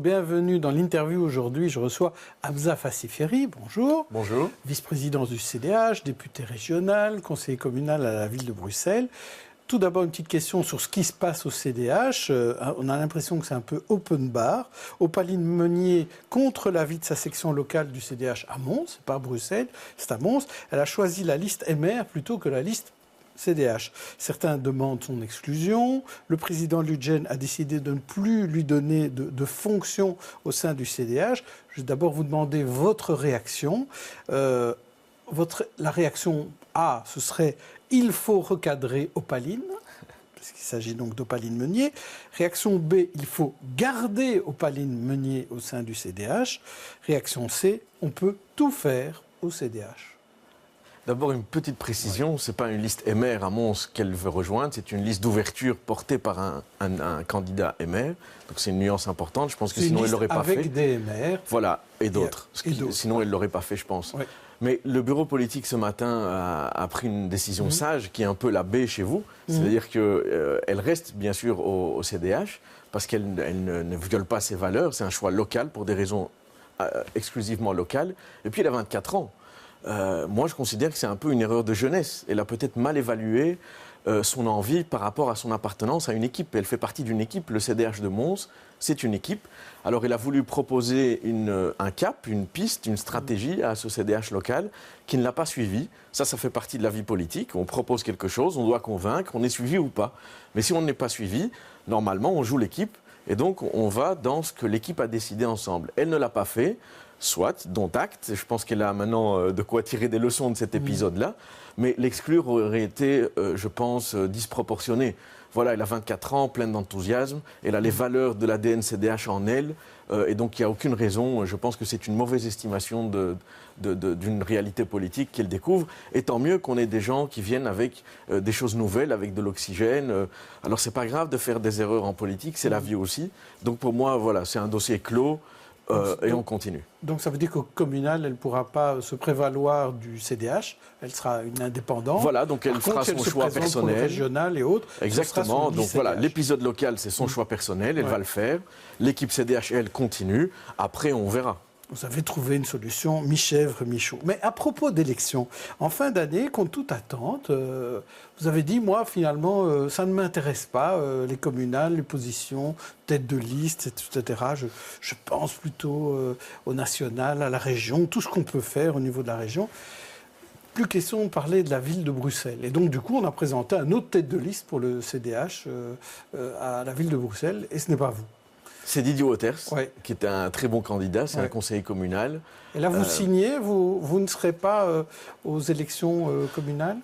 bienvenue dans l'interview. Aujourd'hui, je reçois Hamza Fassiferi, bonjour. Bonjour. Vice-président du CDH, député régional, conseiller communal à la ville de Bruxelles. Tout d'abord, une petite question sur ce qui se passe au CDH. On a l'impression que c'est un peu open bar. Opaline Meunier, contre l'avis de sa section locale du CDH à Mons, c'est pas à Bruxelles, c'est à Mons, elle a choisi la liste MR plutôt que la liste CDH. Certains demandent son exclusion. Le président Ludgen a décidé de ne plus lui donner de fonction au sein du CDH. Je vais d'abord vous demander votre réaction. La réaction A, ce serait « il faut recadrer Opaline », parce qu'il s'agit donc d'Opaline Meunier. Réaction B, il faut garder Opaline Meunier au sein du CDH. Réaction C, on peut tout faire au CDH. D'abord, une petite précision, ce n'est pas une liste MR à Mons qu'elle veut rejoindre, c'est une liste d'ouverture portée par un candidat MR. Donc c'est une nuance importante, je pense que sinon elle ne l'aurait pas fait. Avec des MR. Voilà, et d'autres. Sinon elle ne l'aurait pas fait, je pense. Ouais. Mais le bureau politique ce matin a pris une décision sage, qui est un peu la B chez vous. C'est-à-dire qu'elle reste bien sûr au CDH, parce qu'elle ne viole pas ses valeurs, c'est un choix local pour des raisons exclusivement locales. Et puis elle a 24 ans. Moi, je considère que c'est un peu une erreur de jeunesse. Elle a peut-être mal évalué son envie par rapport à son appartenance à une équipe. Elle fait partie d'une équipe, le CDH de Mons, c'est une équipe. Alors, elle a voulu proposer un cap, une piste, une stratégie à ce CDH local qui ne l'a pas suivi. Ça fait partie de la vie politique. On propose quelque chose, on doit convaincre, on est suivi ou pas. Mais si on n'est pas suivi, normalement, on joue l'équipe. Et donc, on va dans ce que l'équipe a décidé ensemble. Elle ne l'a pas fait. Soit, dont acte. Je pense qu'elle a maintenant de quoi tirer des leçons de cet épisode-là. Mais l'exclure aurait été, je pense, disproportionné. Voilà, elle a 24 ans, pleine d'enthousiasme. Elle a les valeurs de l'ADN CDH en elle. Et donc, il n'y a aucune raison. Je pense que c'est une mauvaise estimation d'une réalité politique qu'elle découvre. Et tant mieux qu'on ait des gens qui viennent avec des choses nouvelles, avec de l'oxygène. Alors, ce n'est pas grave de faire des erreurs en politique, c'est la vie aussi. Donc, pour moi, voilà, c'est un dossier clos. Et on continue. Donc ça veut dire qu'au communal, elle ne pourra pas se prévaloir du CDH, elle sera une indépendante. Voilà, donc elle fera son choix personnel. Pour le régional et autres. Exactement, donc voilà, l'épisode local, c'est son choix personnel, elle va le faire. L'équipe CDH, elle, continue. Après, on verra. Vous avez trouvé une solution mi-chèvre, mi-chou. Mais à propos d'élections, en fin d'année, contre toute attente, vous avez dit, moi, finalement, ça ne m'intéresse pas, les communales, les positions, tête de liste, etc. Je pense plutôt au national, à la région, tout ce qu'on peut faire au niveau de la région. Plus question de parler de la ville de Bruxelles. Et donc, du coup, on a présenté un autre tête de liste pour le CDH à la ville de Bruxelles, et ce n'est pas vous. C'est Didier Wouters, qui est un très bon candidat, c'est un conseiller communal. Et là, vous signez, vous ne serez pas aux élections communales ?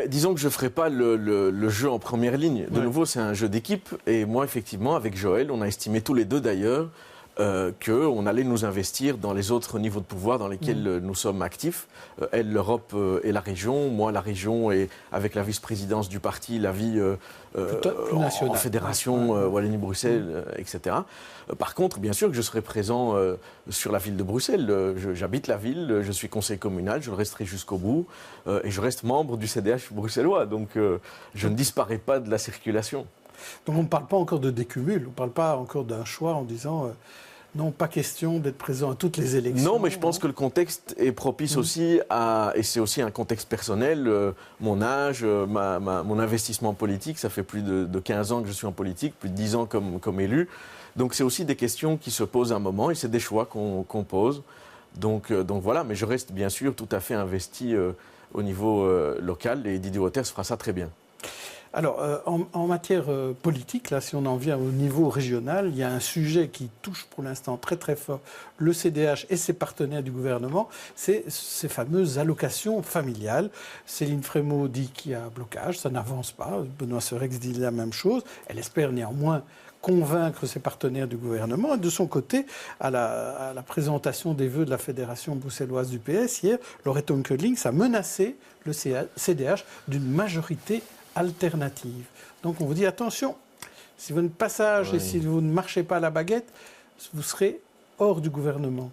Disons que je ne ferai pas le jeu en première ligne. De nouveau, c'est un jeu d'équipe. Et moi, effectivement, avec Joël, on a estimé tous les deux d'ailleurs qu'on allait nous investir dans les autres niveaux de pouvoir dans lesquels nous sommes actifs. Elle, l'Europe et la région. Moi, la région et avec la vice-présidence du parti, la vie en fédération Wallonie-Bruxelles, etc. Par contre, bien sûr que je serai présent sur la ville de Bruxelles. J'habite la ville, je suis conseiller communal, je le resterai jusqu'au bout. Et je reste membre du CDH bruxellois. Donc, je ne disparais pas de la circulation. Donc, on ne parle pas encore de décumul, on ne parle pas encore d'un choix en disant... Non, pas question d'être présent à toutes les élections. Non, mais je pense que le contexte est propice aussi à... Et c'est aussi un contexte personnel. Mon âge, mon investissement politique, ça fait plus de 15 ans que je suis en politique, plus de 10 ans comme élu. Donc c'est aussi des questions qui se posent à un moment et c'est des choix qu'on pose. Donc voilà, mais je reste bien sûr tout à fait investi au niveau local et Didier Wouters fera ça très bien. Alors, en matière politique, là, si on en vient au niveau régional, il y a un sujet qui touche pour l'instant très très fort le CDH et ses partenaires du gouvernement, c'est ces fameuses allocations familiales. Céline Frémaux dit qu'il y a un blocage, ça n'avance pas. Benoît Serex dit la même chose. Elle espère néanmoins convaincre ses partenaires du gouvernement. Et de son côté, à la présentation des vœux de la Fédération bruxelloise du PS, hier, Laurette Onkelinx a menacé le CDH d'une majorité alternative. Donc on vous dit attention, si vous n'êtes pas sage et si vous ne marchez pas à la baguette, vous serez hors du gouvernement.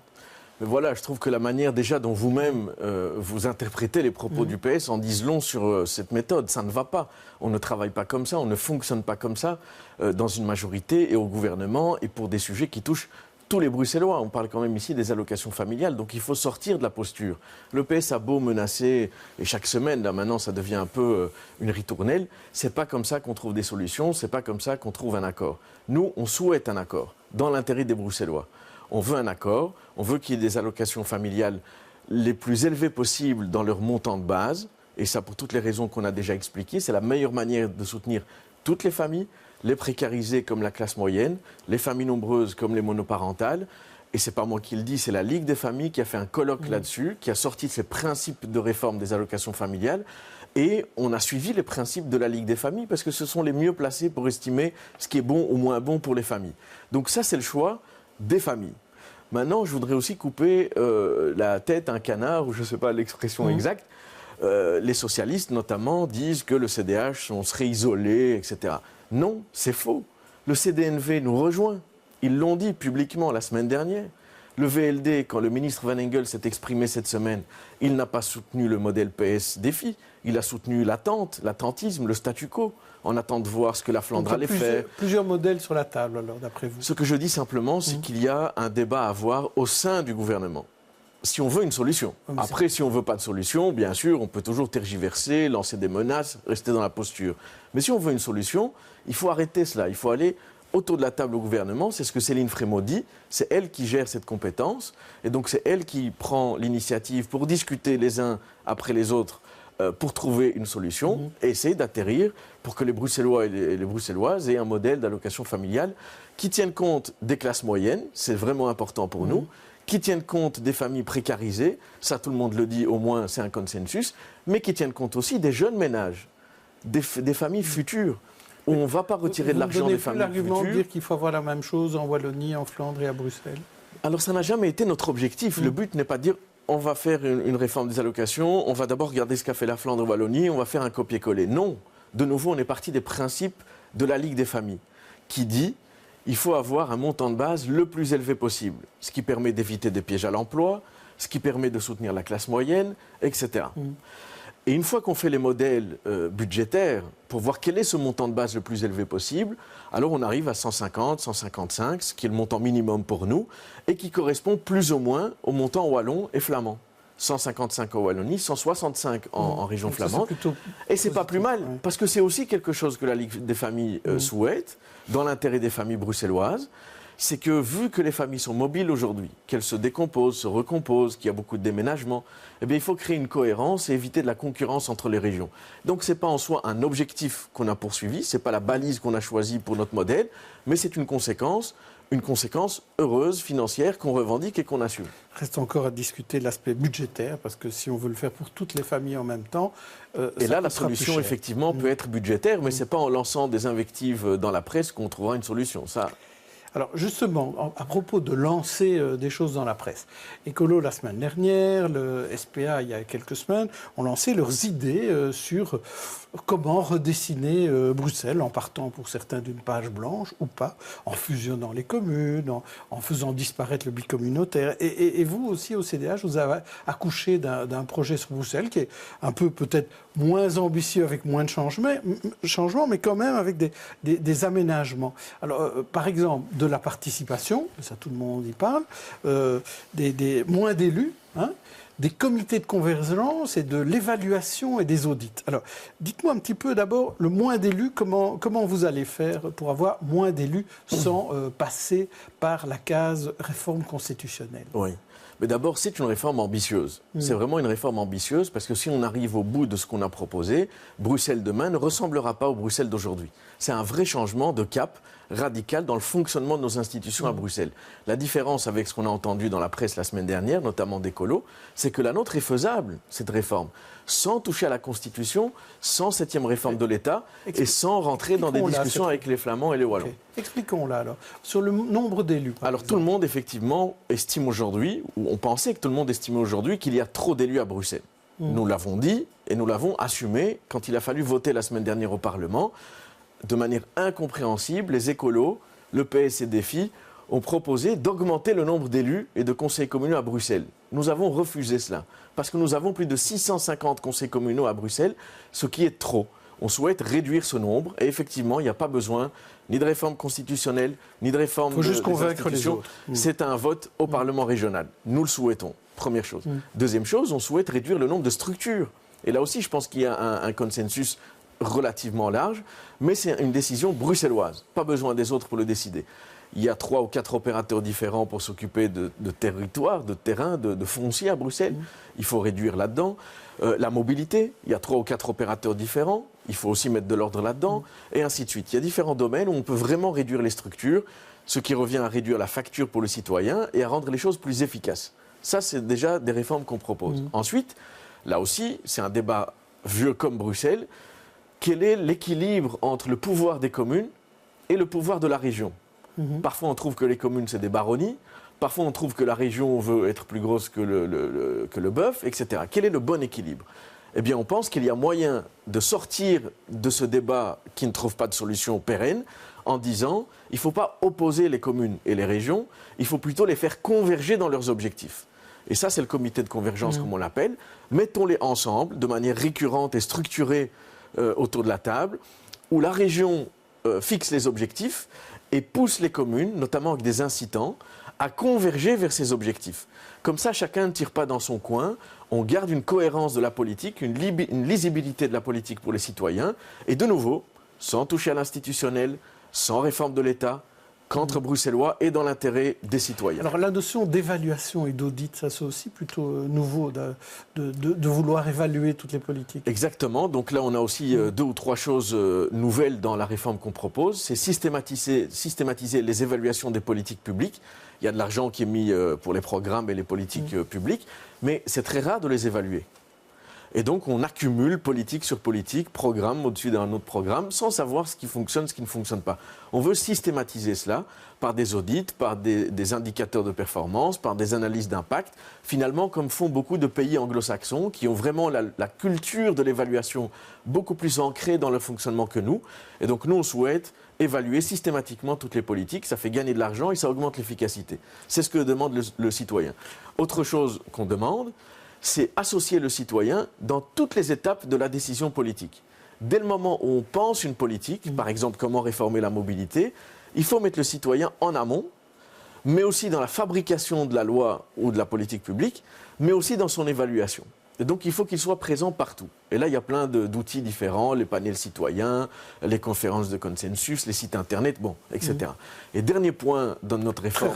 Mais voilà, je trouve que la manière déjà dont vous-même vous interprétez les propos du PS en disent long sur cette méthode. Ça ne va pas. On ne travaille pas comme ça, on ne fonctionne pas comme ça dans une majorité et au gouvernement et pour des sujets qui touchent tous les Bruxellois. On parle quand même ici des allocations familiales, donc il faut sortir de la posture. Le PS a beau menacer, et chaque semaine, là maintenant ça devient un peu une ritournelle, c'est pas comme ça qu'on trouve des solutions, c'est pas comme ça qu'on trouve un accord. Nous, on souhaite un accord, dans l'intérêt des Bruxellois. On veut un accord, on veut qu'il y ait des allocations familiales les plus élevées possibles dans leur montant de base, et ça pour toutes les raisons qu'on a déjà expliquées, c'est la meilleure manière de soutenir toutes les familles, les précarisés comme la classe moyenne, les familles nombreuses comme les monoparentales. Et ce n'est pas moi qui le dis, c'est la Ligue des familles qui a fait un colloque là-dessus, qui a sorti ses principes de réforme des allocations familiales. Et on a suivi les principes de la Ligue des familles parce que ce sont les mieux placés pour estimer ce qui est bon ou moins bon pour les familles. Donc ça, c'est le choix des familles. Maintenant, je voudrais aussi couper la tête à un canard, ou je ne sais pas l'expression exacte. Les socialistes, notamment, disent que le CDH, on serait isolé, etc. Non, c'est faux. Le CDNV nous rejoint. Ils l'ont dit publiquement la semaine dernière. Le VLD, quand le ministre Van Engel s'est exprimé cette semaine, il n'a pas soutenu le modèle PS défi. Il a soutenu l'attentisme, le statu quo, en attendant de voir ce que la Flandre allait faire. Plusieurs modèles sur la table, alors, d'après vous. Ce que je dis simplement, c'est qu'il y a un débat à avoir au sein du gouvernement. Si on veut une solution. Après, si on ne veut pas de solution, bien sûr, on peut toujours tergiverser, lancer des menaces, rester dans la posture. Mais si on veut une solution, il faut arrêter cela. Il faut aller autour de la table au gouvernement. C'est ce que Céline Frémaux dit. C'est elle qui gère cette compétence. Et donc, c'est elle qui prend l'initiative pour discuter les uns après les autres pour trouver une solution et essayer d'atterrir pour que les Bruxellois et les Bruxelloises aient un modèle d'allocation familiale qui tienne compte des classes moyennes. C'est vraiment important pour nous. Qui tiennent compte des familles précarisées, ça tout le monde le dit, au moins c'est un consensus, mais qui tiennent compte aussi des jeunes ménages, des familles futures, où on ne va pas retirer de l'argent des familles futures. Vous donnez plus l'argument de dire qu'il faut avoir la même chose en Wallonie, en Flandre et à Bruxelles? Alors ça n'a jamais été notre objectif. Le but n'est pas de dire on va faire une réforme des allocations, on va d'abord regarder ce qu'a fait la Flandre et Wallonie, on va faire un copier-coller. Non, de nouveau on est parti des principes de la Ligue des familles, qui dit il faut avoir un montant de base le plus élevé possible, ce qui permet d'éviter des pièges à l'emploi, ce qui permet de soutenir la classe moyenne, etc. Et une fois qu'on fait les modèles budgétaires pour voir quel est ce montant de base le plus élevé possible, alors on arrive à 150, 155, ce qui est le montant minimum pour nous, et qui correspond plus ou moins au montant wallon et flamand. 155 en Wallonie, 165 en région flamande. Et c'est pas plus mal, parce que c'est aussi quelque chose que la Ligue des familles souhaite, dans l'intérêt des familles bruxelloises. C'est que vu que les familles sont mobiles aujourd'hui, qu'elles se décomposent, se recomposent, qu'il y a beaucoup de déménagements, eh bien, il faut créer une cohérence et éviter de la concurrence entre les régions. Donc ce n'est pas en soi un objectif qu'on a poursuivi, ce n'est pas la balise qu'on a choisie pour notre modèle, mais c'est une conséquence heureuse, financière, qu'on revendique et qu'on assume. Reste encore à discuter de l'aspect budgétaire, parce que si on veut le faire pour toutes les familles en même temps... et là, la solution, effectivement, peut être budgétaire, mais ce n'est pas en lançant des invectives dans la presse qu'on trouvera une solution. Ça... Alors justement, à propos de lancer des choses dans la presse, Écolo la semaine dernière, le SPA il y a quelques semaines, ont lancé leurs idées sur comment redessiner Bruxelles en partant pour certains d'une page blanche ou pas, en fusionnant les communes, en faisant disparaître le bicommunautaire. Et vous aussi au CDH, vous avez accouché d'un projet sur Bruxelles qui est un peu peut-être moins ambitieux avec moins de changements, mais quand même avec des aménagements. Alors par exemple, de la participation, ça tout le monde y parle, moins d'élus, des comités de convergence et de l'évaluation et des audits. Alors, dites-moi un petit peu d'abord, le moins d'élus, comment vous allez faire pour avoir moins d'élus sans passer par la case réforme constitutionnelle? Oui. Mais d'abord, c'est une réforme ambitieuse. C'est vraiment une réforme ambitieuse parce que si on arrive au bout de ce qu'on a proposé, Bruxelles demain ne ressemblera pas au Bruxelles d'aujourd'hui. C'est un vrai changement de cap radical dans le fonctionnement de nos institutions à Bruxelles. La différence avec ce qu'on a entendu dans la presse la semaine dernière, notamment d'Écolo, c'est que la nôtre est faisable, cette réforme, sans toucher à la Constitution, sans 7e réforme de l'État et sans rentrer dans des discussions avec les Flamands et les Wallons. Okay. Expliquons-la alors, sur le nombre d'élus. Alors tout le monde effectivement estime aujourd'hui, ou on pensait que tout le monde estimait aujourd'hui qu'il y a trop d'élus à Bruxelles. Nous l'avons dit et nous l'avons assumé quand il a fallu voter la semaine dernière au Parlement. De manière incompréhensible, les écolos, le PS et DEFI ont proposé d'augmenter le nombre d'élus et de conseils communaux à Bruxelles. Nous avons refusé cela, parce que nous avons plus de 650 conseils communaux à Bruxelles, ce qui est trop. on souhaite réduire ce nombre. Et effectivement, il n'y a pas besoin ni de réforme constitutionnelle, ni de réforme des institutions. C'est un vote au Parlement régional. Nous le souhaitons, première chose. Deuxième chose, on souhaite réduire le nombre de structures. Et là aussi, je pense qu'il y a un consensus relativement large, mais c'est une décision bruxelloise. Pas besoin des autres pour le décider. Il y a 3 ou 4 opérateurs différents pour s'occuper de territoire, de terrain, de foncier à Bruxelles. Il faut réduire là-dedans. La mobilité, il y a 3 ou 4 opérateurs différents. Il faut aussi mettre de l'ordre là-dedans, et ainsi de suite. Il y a différents domaines où on peut vraiment réduire les structures, ce qui revient à réduire la facture pour le citoyen et à rendre les choses plus efficaces. Ça, c'est déjà des réformes qu'on propose. Ensuite, là aussi, c'est un débat vieux comme Bruxelles. Quel est l'équilibre entre le pouvoir des communes et le pouvoir de la région ? Parfois, on trouve que les communes, c'est des baronnies. Parfois, on trouve que la région veut être plus grosse que le bœuf, etc. Quel est le bon équilibre ? Eh bien, on pense qu'il y a moyen de sortir de ce débat qui ne trouve pas de solution pérenne en disant il ne faut pas opposer les communes et les régions, il faut plutôt les faire converger dans leurs objectifs. Et ça, c'est le comité de convergence, comme on l'appelle. Mettons-les ensemble, de manière récurrente et structurée autour de la table, où la région fixe les objectifs et pousse les communes, notamment avec des incitants, à converger vers ces objectifs. Comme ça, chacun ne tire pas dans son coin, on garde une cohérence de la politique, une lisibilité de la politique pour les citoyens, et de nouveau, sans toucher à l'institutionnel, sans réforme de l'État, qu'entre Bruxellois et dans l'intérêt des citoyens. Alors la notion d'évaluation et d'audit, ça c'est aussi plutôt nouveau, de vouloir évaluer toutes les politiques. Exactement, donc là on a aussi 2 ou 3 choses nouvelles dans la réforme qu'on propose. C'est systématiser les évaluations des politiques publiques. Il y a de l'argent qui est mis pour les programmes et les politiques publiques, mais c'est très rare de les évaluer. Et donc, on accumule politique sur politique, programme au-dessus d'un autre programme, sans savoir ce qui fonctionne, ce qui ne fonctionne pas. On veut systématiser cela par des audits, par des indicateurs de performance, par des analyses d'impact, finalement, comme font beaucoup de pays anglo-saxons, qui ont vraiment la culture de l'évaluation beaucoup plus ancrée dans leur fonctionnement que nous. Et donc, nous, on souhaite évaluer systématiquement toutes les politiques. Ça fait gagner de l'argent et ça augmente l'efficacité. C'est ce que demande le citoyen. Autre chose qu'on demande, c'est associer le citoyen dans toutes les étapes de la décision politique. Dès le moment où on pense une politique, par exemple comment réformer la mobilité, il faut mettre le citoyen en amont, mais aussi dans la fabrication de la loi ou de la politique publique, mais aussi dans son évaluation. Et donc il faut qu'il soit présent partout. Et là, il y a plein d'outils différents, les panels citoyens, les conférences de consensus, les sites internet, etc. Et dernier point dans notre réforme,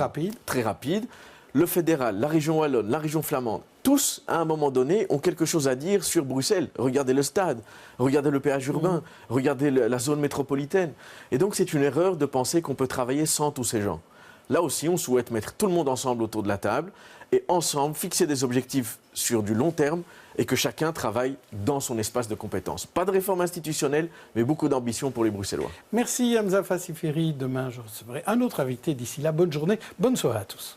très rapide, le fédéral, la région wallonne, la région flamande, tous, à un moment donné, ont quelque chose à dire sur Bruxelles. Regardez le stade, regardez le péage urbain, regardez la zone métropolitaine. Et donc, c'est une erreur de penser qu'on peut travailler sans tous ces gens. Là aussi, on souhaite mettre tout le monde ensemble autour de la table et ensemble fixer des objectifs sur du long terme et que chacun travaille dans son espace de compétences. Pas de réforme institutionnelle, mais beaucoup d'ambition pour les Bruxellois. Merci Hamza Fassiferi. Demain, je recevrai un autre invité. D'ici là, bonne journée, bonne soirée à tous.